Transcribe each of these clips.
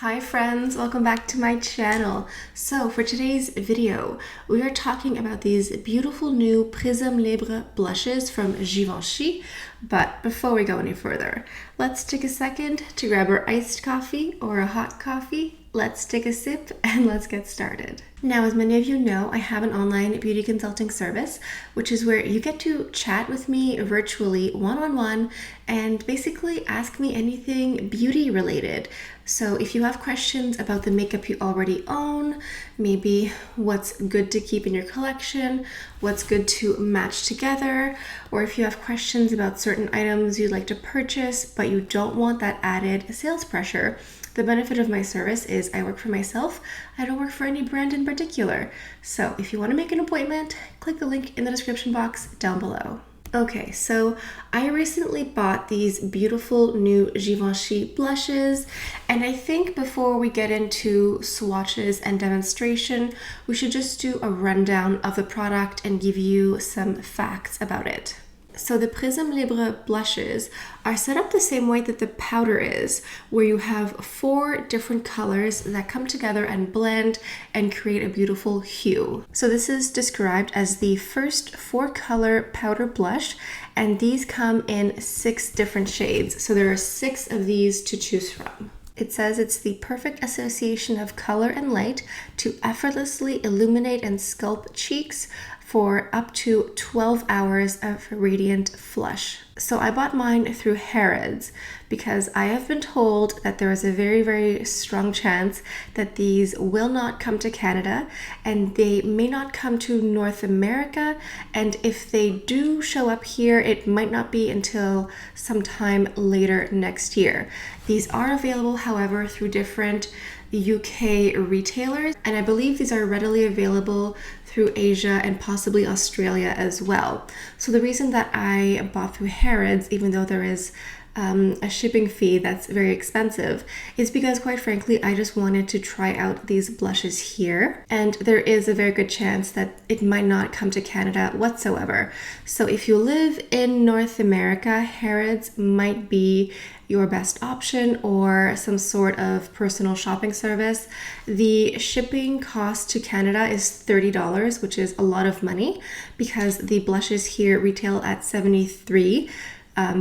Hi friends, welcome back to my channel. So for today's video, we are talking about these beautiful new Prisme Libre blushes from Givenchy. But before we go any further, let's take a second to grab our iced coffee or a hot coffee. Let's take a sip and let's get started. Now, as many of you know, I have an online beauty consulting service, which is where you get to chat with me virtually one-on-one and basically ask me anything beauty related. So if you have questions about the makeup you already own, maybe what's good to keep in your collection, what's good to match together, or if you have questions about certain items you'd like to purchase but you don't want that added sales pressure, the benefit of my service is I work for myself. I don't work for any brand in particular. So if you want to make an appointment, click the link in the description box down below. Okay, so I recently bought these beautiful new Givenchy blushes, and I think before we get into swatches and demonstration, we should just do a rundown of the product and give you some facts about it. So the Prisme Libre blushes are set up the same way that the powder is, where you have 4 different colors that come together and blend and create a beautiful hue. So this is described as the first 4-color powder blush, and these come in 6 different shades. So there are 6 of these to choose from. It says it's the perfect association of color and light to effortlessly illuminate and sculpt cheeks for up to 12 hours of radiant flush. So I bought mine through Harrods because I have been told that there is a very, very strong chance that these will not come to Canada and they may not come to North America. And if they do show up here, it might not be until sometime later next year. These are available, however, through different UK retailers, and I believe these are readily available through Asia and possibly Australia as well. So the reason that I bought through Harrods, even though there is a shipping fee that's very expensive, is because quite frankly I just wanted to try out these blushes here, and there is a very good chance that it might not come to Canada whatsoever. So if you live in North America, Harrods might be your best option, or some sort of personal shopping service. The shipping cost to Canada is $30, which is a lot of money because the blushes here retail at $73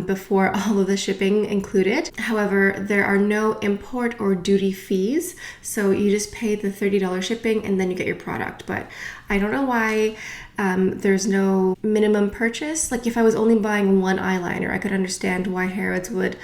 before all of the shipping included. However, there are no import or duty fees, so you just pay the $30 shipping and then you get your product. But I don't know why there's no minimum purchase. Like if I was only buying one eyeliner, I could understand why Harrods would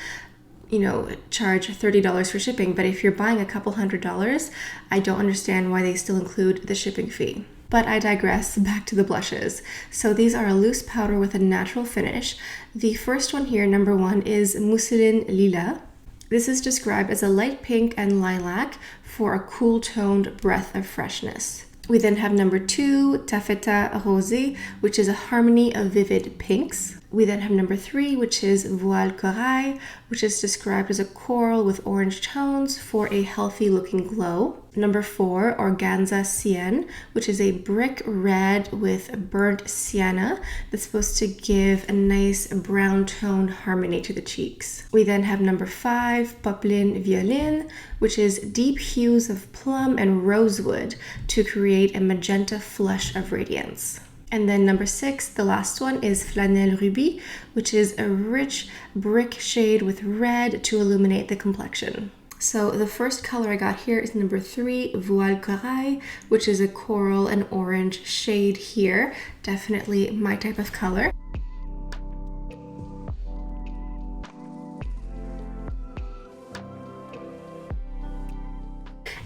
charge $30 for shipping. But if you're buying a couple $100s, I don't understand why they still include the shipping fee. But I digress, back to the blushes. So these are a loose powder with a natural finish. The first one here, number 1, is Mousseline Lila. This is described as a light pink and lilac for a cool toned breath of freshness. We then have number 2, Taffeta Rosé, which is a harmony of vivid pinks. We then have number 3, which is Voile Corail, which is described as a coral with orange tones for a healthy looking glow. Number 4, Organza Sienne, which is a brick red with burnt sienna that's supposed to give a nice brown tone harmony to the cheeks. We then have number 5, Popeline Violine, which is deep hues of plum and rosewood to create a magenta flush of radiance. And then number 6, the last one, is Flanelle Ruby, which is a rich brick shade with red to illuminate the complexion. So the first color I got here is number 3, Voile Corail, which is a coral and orange shade here. Definitely my type of color.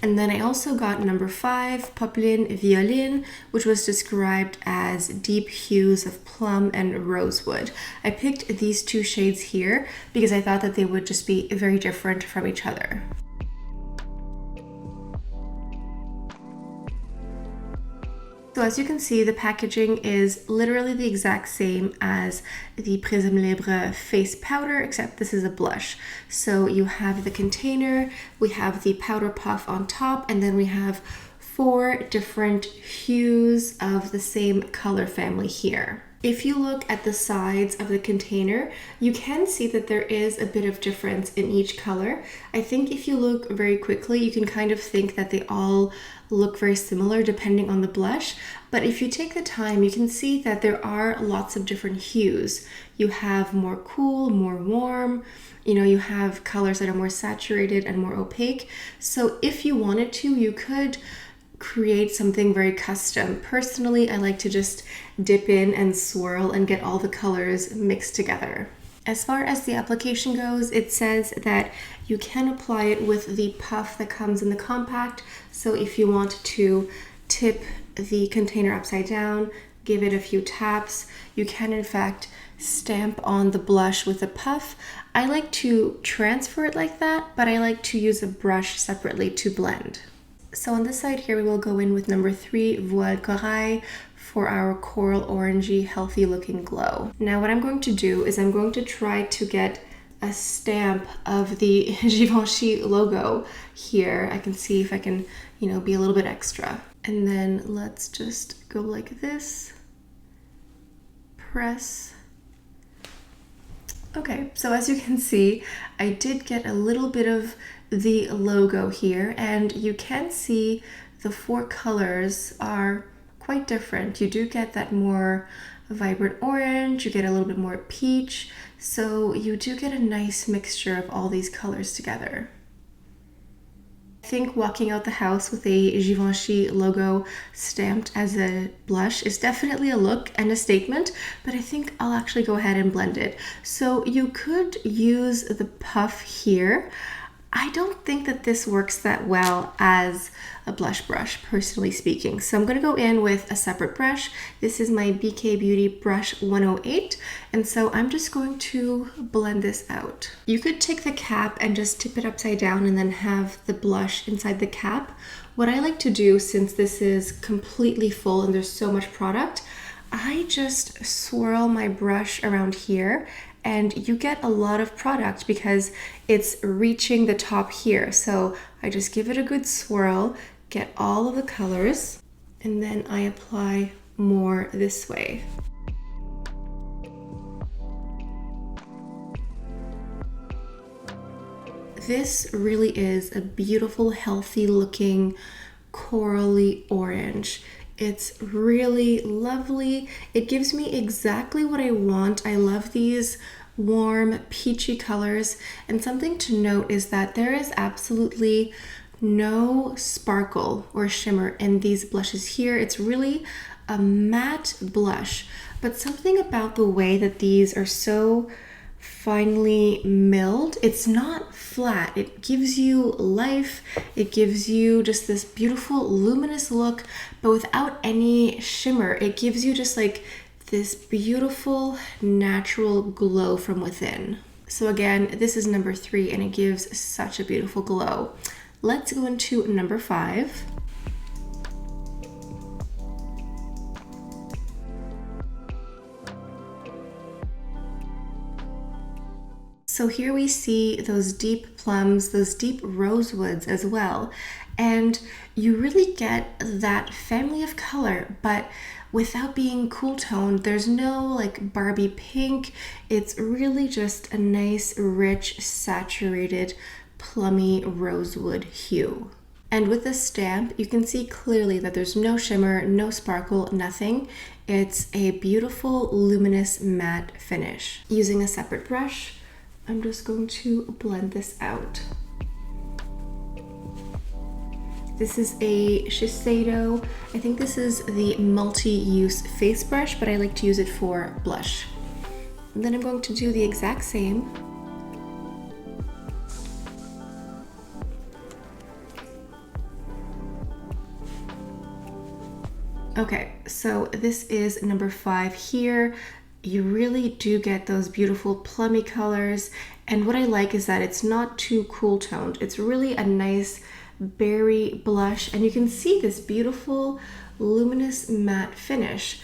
And then I also got number 5, Popeline Violine, which was described as deep hues of plum and rosewood. I picked these 2 shades here because I thought that they would just be very different from each other. So as you can see, the packaging is literally the exact same as the Prisme Libre face powder, except this is a blush. So you have the container, we have the powder puff on top, and then we have 4 different hues of the same color family here. If you look at the sides of the container, you can see that there is a bit of difference in each color. I think if you look very quickly, you can kind of think that they all look very similar depending on the blush. But if you take the time, you can see that there are lots of different hues. You have more cool, more warm, you have colors that are more saturated and more opaque. So if you wanted to, you could create something very custom. Personally, I like to just dip in and swirl and get all the colors mixed together. As far as the application goes, it says that you can apply it with the puff that comes in the compact. So if you want to tip the container upside down, give it a few taps, you can in fact stamp on the blush with a puff. I like to transfer it like that, but I like to use a brush separately to blend. So on this side here, we will go in with number 3, Voile Corail, for our coral orangey, healthy looking glow. Now what I'm going to do is I'm going to try to get a stamp of the Givenchy logo here. I can see if I can, be a little bit extra. And then let's just go like this, press. Okay, so as you can see, I did get a little bit of the logo here, and you can see the 4 colors are quite different. You do get that more vibrant orange, you get a little bit more peach, so you do get a nice mixture of all these colors together. I think walking out the house with a Givenchy logo stamped as a blush is definitely a look and a statement, but I think I'll actually go ahead and blend it. So you could use the puff here. I don't think that this works that well as a blush brush, personally speaking. So I'm going to go in with a separate brush. This is my BK Beauty brush 108. And so I'm just going to blend this out. You could take the cap and just tip it upside down and then have the blush inside the cap. What I like to do, since this is completely full and there's so much product, I just swirl my brush around here, and you get a lot of product because it's reaching the top here. So I just give it a good swirl, get all of the colors, and then I apply more this way. This really is a beautiful, healthy looking corally orange. It's really lovely. It gives me exactly what I want. I love these warm, peachy colors. And something to note is that there is absolutely no sparkle or shimmer in these blushes here. It's really a matte blush, but something about the way that these are so finely milled, it's not flat. It gives you life. It gives you just this beautiful luminous look, but without any shimmer. It gives you just like this beautiful natural glow from within. So again, this is number 3 and it gives such a beautiful glow. Let's go into number 5. So here we see those deep plums, those deep rosewoods as well. And you really get that family of color, but without being cool toned. There's no like Barbie pink. It's really just a nice, rich, saturated, plummy rosewood hue. And with this stamp, you can see clearly that there's no shimmer, no sparkle, nothing. It's a beautiful, luminous matte finish. Using a separate brush, I'm just going to blend this out. This is a Shiseido. I think this is the multi-use face brush, but I like to use it for blush. And then I'm going to do the exact same. Okay, so this is number 5 here. You really do get those beautiful plummy colors. And what I like is that it's not too cool toned. It's really a nice berry blush. And you can see this beautiful luminous matte finish.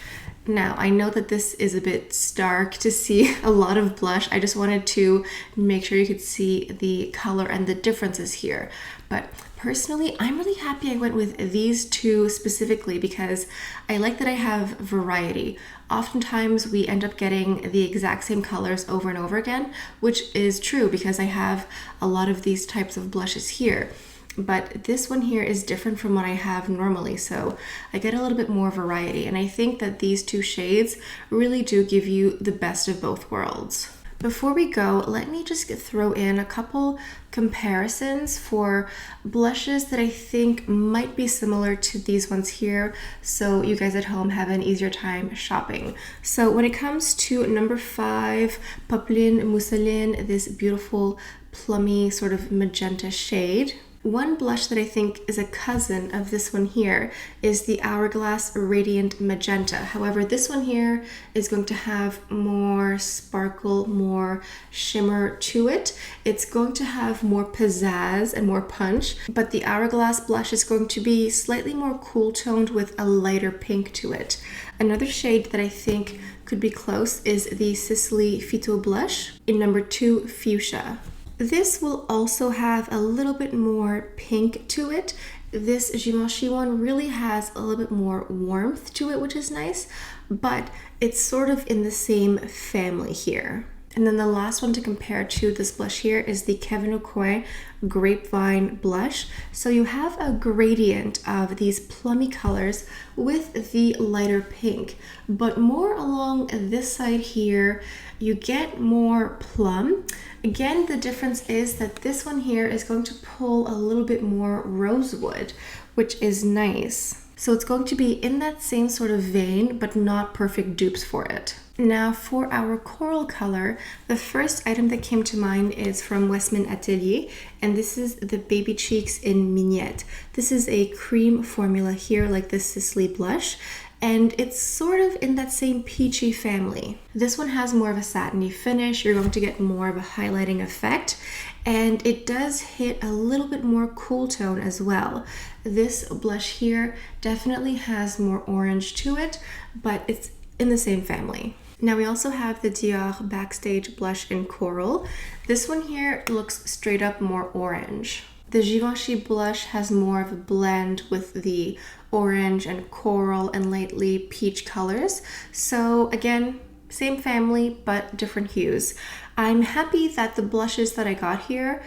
Now, I know that this is a bit stark to see a lot of blush. I just wanted to make sure you could see the color and the differences here. But Personally, I'm really happy I went with these two specifically because I like that I have variety. Oftentimes we end up getting the exact same colors over and over again, which is true because I have a lot of these types of blushes here. But this one here is different from what I have normally, so I get a little bit more variety, and I think that these two shades really do give you the best of both worlds. Before we go, let me just throw in a couple comparisons for blushes that I think might be similar to these ones here, so you guys at home have an easier time shopping. So when it comes to number 5, Popeline Mousseline, this beautiful plummy sort of magenta shade. One blush that I think is a cousin of this one here is the Hourglass Radiant Magenta. However, this one here is going to have more sparkle, more shimmer to it. It's going to have more pizzazz and more punch, but the Hourglass blush is going to be slightly more cool toned with a lighter pink to it. Another shade that I think could be close is the Sicily Phyto blush in number 2, Fuchsia. This will also have a little bit more pink to it. This Givenchy one really has a little bit more warmth to it, which is nice, but it's sort of in the same family here. And then the last one to compare to this blush here is the Kevyn Aucoin Grapevine blush. So you have a gradient of these plummy colors with the lighter pink, but more along this side here, you get more plum. Again, the difference is that this one here is going to pull a little bit more rosewood, which is nice. So it's going to be in that same sort of vein, but not perfect dupes for it. Now for our coral color, the first item that came to mind is from Westman Atelier, and this is the Baby Cheeks in Mignette. This is a cream formula here, like the Sicily blush, and it's sort of in that same peachy family. This one has more of a satiny finish. You're going to get more of a highlighting effect, and it does hit a little bit more cool tone as well. This blush here definitely has more orange to it, but it's in the same family. Now we also have the Dior Backstage blush in Coral. This one here looks straight up more orange. The Givenchy blush has more of a blend with the orange and coral and lightly peach colors. So again, same family, but different hues. I'm happy that the blushes that I got here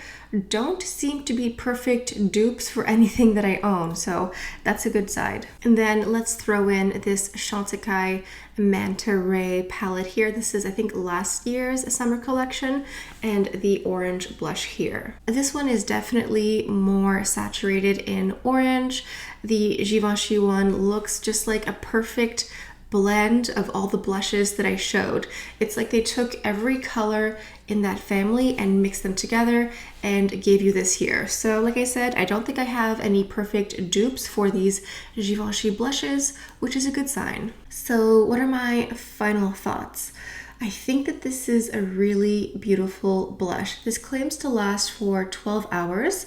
don't seem to be perfect dupes for anything that I own, so that's a good side. And then let's throw in this Chantecaille Manta Ray palette here. This is, I think, last year's summer collection, and the orange blush here. This one is definitely more saturated in orange. The Givenchy one looks just like a perfect blend of all the blushes that I showed. It's like they took every color in that family and mixed them together and gave you this here. So like I said, I don't think I have any perfect dupes for these Givenchy blushes, which is a good sign. So what are my final thoughts? I think that this is a really beautiful blush. This claims to last for 12 hours.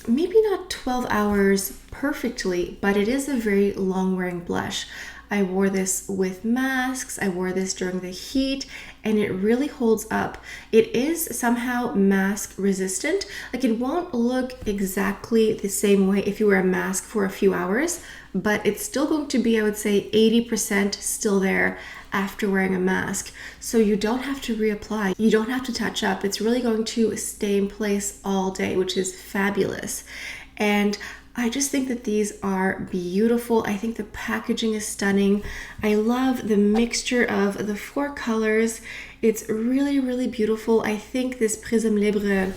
Maybe not 12 hours perfectly, but it is a very long wearing blush. I wore this with masks, I wore this during the heat, and it really holds up. It is somehow mask resistant. Like, it won't look exactly the same way if you wear a mask for a few hours, but it's still going to be, I would say, 80% still there after wearing a mask. So you don't have to reapply, you don't have to touch up. It's really going to stay in place all day, which is fabulous. And I just think that these are beautiful. I think the packaging is stunning. I love the mixture of the 4 colors. It's really, really beautiful. I think this Prisme Libre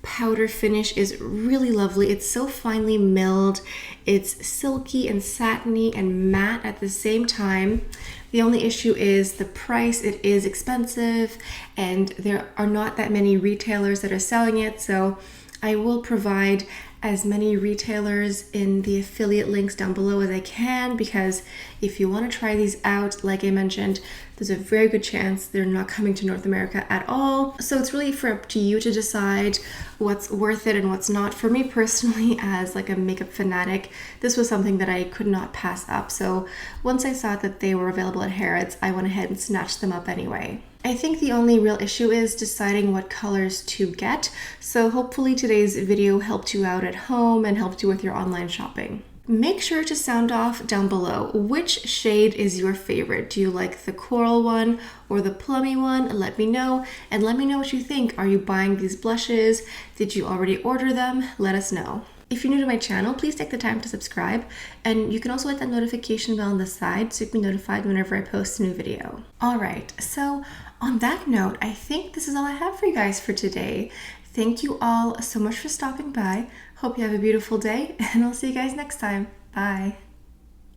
powder finish is really lovely. It's so finely milled. It's silky and satiny and matte at the same time. The only issue is the price. It is expensive, and there are not that many retailers that are selling it. So I will provide as many retailers in the affiliate links down below as I can, because if you want to try these out, like I mentioned, there's a very good chance they're not coming to North America at all. So it's really up to you to decide what's worth it and what's not. For me personally, as like a makeup fanatic, this was something that I could not pass up. So once I saw that they were available at Harrods, I went ahead and snatched them up anyway. I think the only real issue is deciding what colors to get, so hopefully today's video helped you out at home and helped you with your online shopping. Make sure to sound off down below. Which shade is your favorite? Do you like the coral one or the plummy one? Let me know, and let me know what you think. Are you buying these blushes? Did you already order them? Let us know. If you're new to my channel, please take the time to subscribe, and you can also hit that notification bell on the side so you can be notified whenever I post a new video. Alright, so on that note, I think this is all I have for you guys for today. Thank you all so much for stopping by. Hope you have a beautiful day, and I'll see you guys next time. Bye.